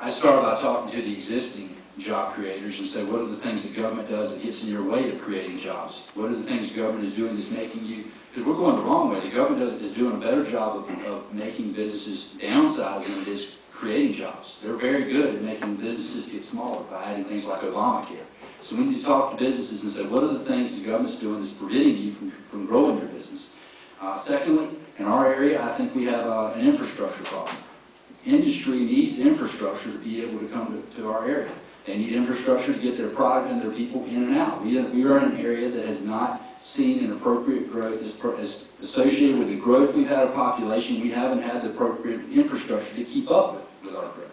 I start by talking to the existing job creators and say, what are the things that government does that gets in your way of creating jobs? What are the things government is doing that's making you, because we're going the wrong way. The government is doing a better job of making businesses downsize than it is creating jobs. They're very good at making businesses get smaller by adding things like Obamacare. So we need to talk to businesses and say, what are the things the government's doing that's preventing you from growing your business? Secondly, in our area, I think we have an infrastructure problem. Industry needs infrastructure to be able to come to our area. They need infrastructure to get their product and their people in and out. We are in an area that has not seen an appropriate growth as associated with the growth we've had of population. We haven't had the appropriate infrastructure to keep up with our growth.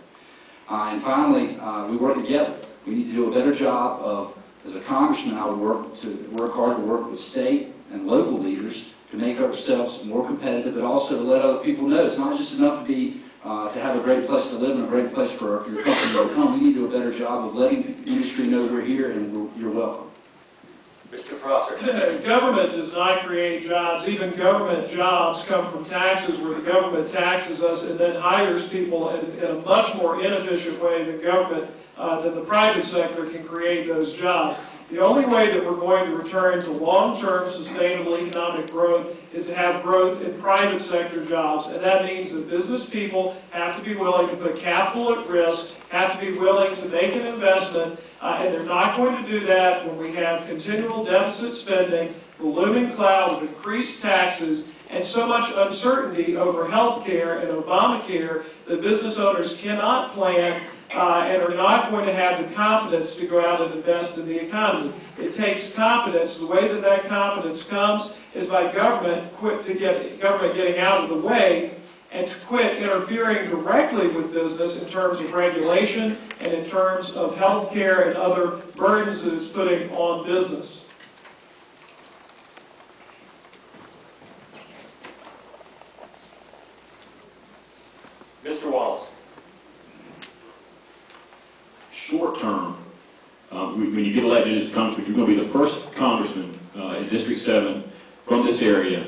And finally, we work together. We need to do a better job of, as a congressman, I would work hard to work with state and local leaders to make ourselves more competitive, but also to let other people know it's not just enough to be to have a great place to live and a great place for your company to come. We need to do a better job of letting industry know we're here and you're welcome. Mr. Prosser. Government does not create jobs. Even government jobs come from taxes, where the government taxes us and then hires people in a much more inefficient way than government, than the private sector can create those jobs. The only way that we're going to return to long-term sustainable economic growth is to have growth in private sector jobs. And that means that business people have to be willing to put capital at risk, have to be willing to make an investment, and they're not going to do that when we have continual deficit spending, the looming cloud of increased taxes, and so much uncertainty over health care and Obamacare that business owners cannot plan and are not going to have the confidence to go out and invest in the economy. It takes confidence. The way that that confidence comes is by government getting out of the way and to quit interfering directly with business in terms of regulation and in terms of health care and other burdens that it's putting on business. Mr. Wallace. Short term, when you get elected as a congressman, you're going to be the first congressman in District 7 from this area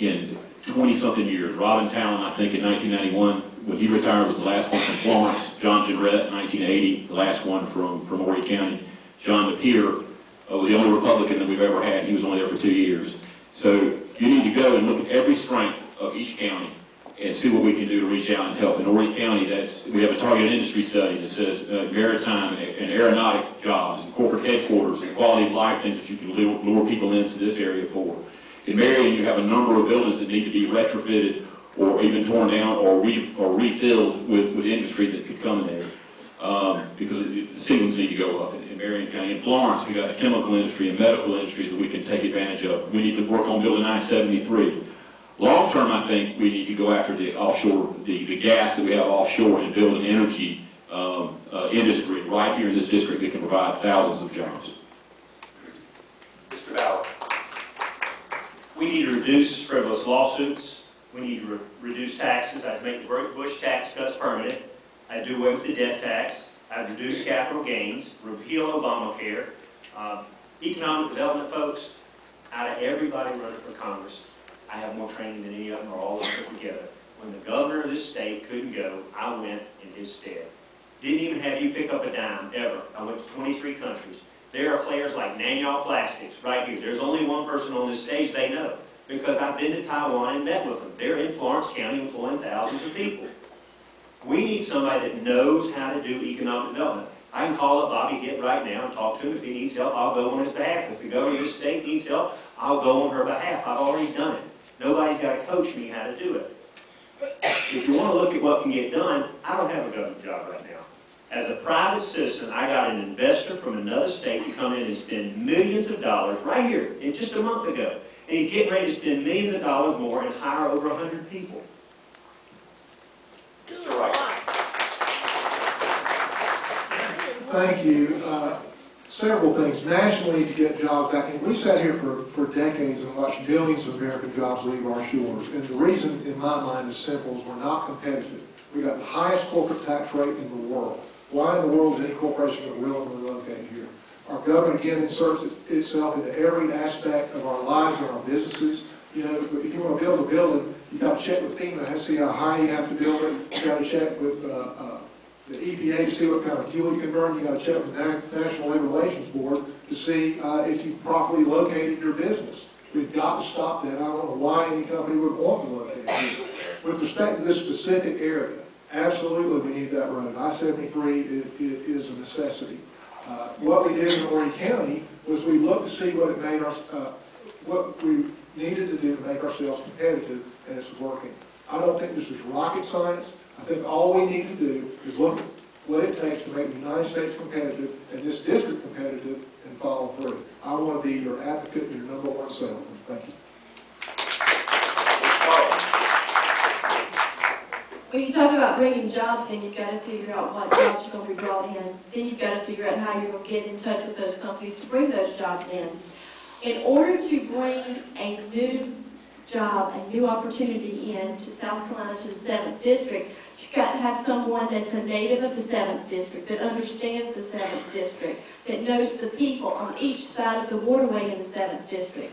in 20-something years. Robin Talon, I think, in 1991, when he retired, was the last one from Florence. John Jenrette, in 1980, the last one from Horry County. John DePere was the only Republican that we've ever had. He was only there for 2 years. So you need to go and look at every strength of each county and see what we can do to reach out and help. In Horry County, we have a targeted industry study that says maritime and aeronautic jobs and corporate headquarters and quality of life things that you can lure people into this area for. In Marion, you have a number of buildings that need to be retrofitted or even torn down or refilled with industry that could come there because the ceilings need to go up. In Marion County, in Florence, we've got a chemical industry and medical industries that we can take advantage of. We need to work on building I-73. Long term, I think we need to go after the offshore, the gas that we have offshore and build an energy industry right here in this district that can provide thousands of jobs. Mr. Ballard. We need to reduce frivolous lawsuits. We need to reduce taxes. I'd make the Bush tax cuts permanent. I'd do away with the death tax. I'd reduce capital gains, repeal Obamacare. Economic development folks, out of everybody running for Congress, I have more training than any of them, or all of them put together. When the governor of this state couldn't go, I went in his stead. Didn't even have you pick up a dime, ever. I went to 23 countries. There are players like Nanyang Plastics, right here. There's only one person on this stage they know, because I've been to Taiwan and met with them. They're in Florence County employing thousands of people. We need somebody that knows how to do economic development. I can call up Bobby Hitt right now and talk to him. If he needs help, I'll go on his behalf. If the governor of this state needs help, I'll go on her behalf. I've already done it. Nobody's got to coach me how to do it. If you want to look at what can get done, I don't have a government job right now. As a private citizen, I got an investor from another state to come in and spend millions of dollars right here, in just a month ago. And he's getting ready to spend millions of dollars more and hire over 100 people. Mr. Wright. Thank you. Several things. Nationally, to get jobs back in, we sat here for decades and watched billions of American jobs leave our shores. And the reason, in my mind, is simple: is we're not competitive. We got the highest corporate tax rate in the world. Why in the world is any corporation going to willingly locate here? Our government, again, inserts itself into every aspect of our lives and our businesses. You know, if you want to build a building, you got to check with FEMA to see how high you have to build it. You got to check with the EPA EPA to see what kind of fuel you can burn. You got to check with the National Labor Relations Board to see if you properly located your business. We've got to stop that. I don't know why any company would want to locate it. With respect to this specific area, absolutely we need that road. I-73 is a necessity. What we did in Horry County was we looked to see what it made what we needed to do to make ourselves competitive, and it's working. I don't think this is rocket science. I think all we need to do is look at what it takes to make the United States competitive and this district competitive and follow through. I want to be your advocate and your #1 salesman. Thank you. When you talk about bringing jobs in, you've got to figure out what jobs are going to be brought in. Then you've got to figure out how you're going to get in touch with those companies to bring those jobs in. In order to bring a new job, a new opportunity in to South Carolina, to the 7th District, you've got to have someone that's a native of the 7th District, that understands the 7th District, that knows the people on each side of the waterway in the 7th District.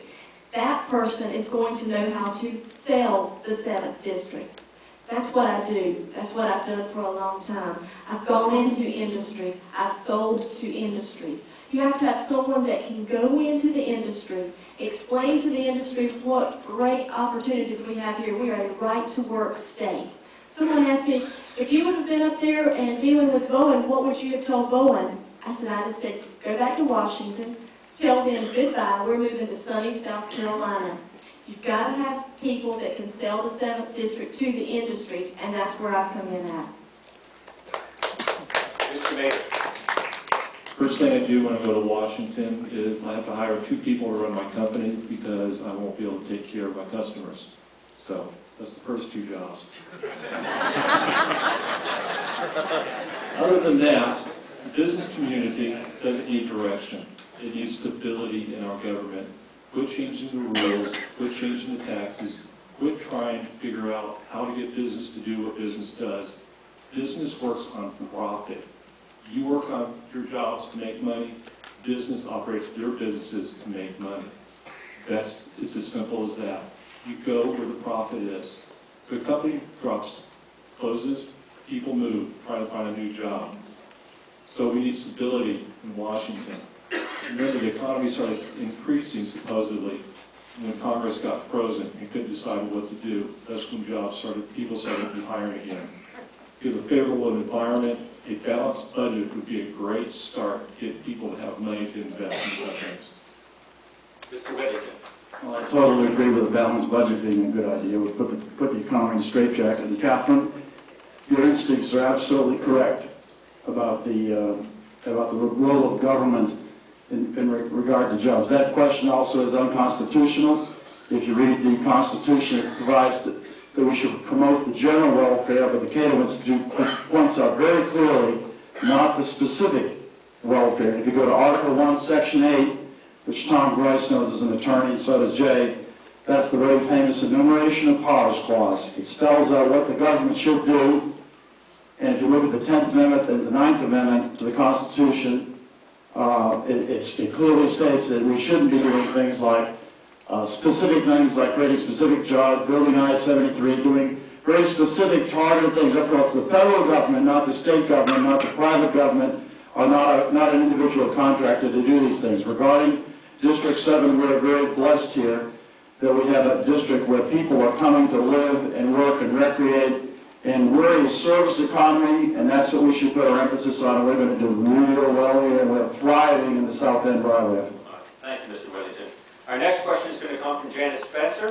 That person is going to know how to sell the 7th District. That's what I do. That's what I've done for a long time. I've gone into industries. I've sold to industries. You have to have someone that can go into the industry, explain to the industry what great opportunities we have here. We are a right-to-work state. Someone asked me, if you would have been up there and dealing with Bowen, what would you have told Bowen? I said, I'd have said, go back to Washington, tell them goodbye, we're moving to sunny South Carolina. You've got to have people that can sell the 7th District to the industries, and that's where I come in at. Mr. Mayor. First thing I do when I go to Washington is I have to hire 2 people to run my company because I won't be able to take care of my customers. So that's the first 2 jobs. Other than that, the business community doesn't need direction. It needs stability in our government. Quit changing the rules, quit changing the taxes, quit trying to figure out how to get business to do what business does. Business works on profit. You work on your jobs to make money. Business operates their businesses to make money. It's as simple as that. You go where the profit is. The company closes, people move, try to find a new job. So we need stability in Washington. Remember, the economy started increasing supposedly when Congress got frozen and couldn't decide what to do. That's when people started to be hiring again. Give a favorable environment, a balanced budget would be a great start to get people to have money to invest in governments. Mr. Whittington. Well, I totally agree with a balanced budget being a good idea. We put the economy in a straitjacket. And Catherine, your instincts are absolutely correct about the role of government in regard to jobs. That question also is unconstitutional. If you read the Constitution, it provides that we should promote the general welfare, but the Cato Institute points out very clearly not the specific welfare. And if you go to Article 1, Section 8, which Tom Grice knows as an attorney, and so does Jay, that's the very famous enumeration of powers clause. It spells out what the government should do, and if you look at the 10th Amendment and the 9th Amendment to the Constitution, it clearly states that we shouldn't be doing things like specific things like creating specific jobs, building I-73, doing very specific targeted things. Of course, the federal government, not the state government, not the private government, are not an individual contractor to do these things. Regarding District 7, we're very blessed here that we have a district where people are coming to live and work and recreate, and we're a service economy, and that's what we should put our emphasis on, and we're going to do real well here, and we're thriving in the South End where I live. Thank you, Mr. Whittington. Our next question is going to come from Janice Spencer.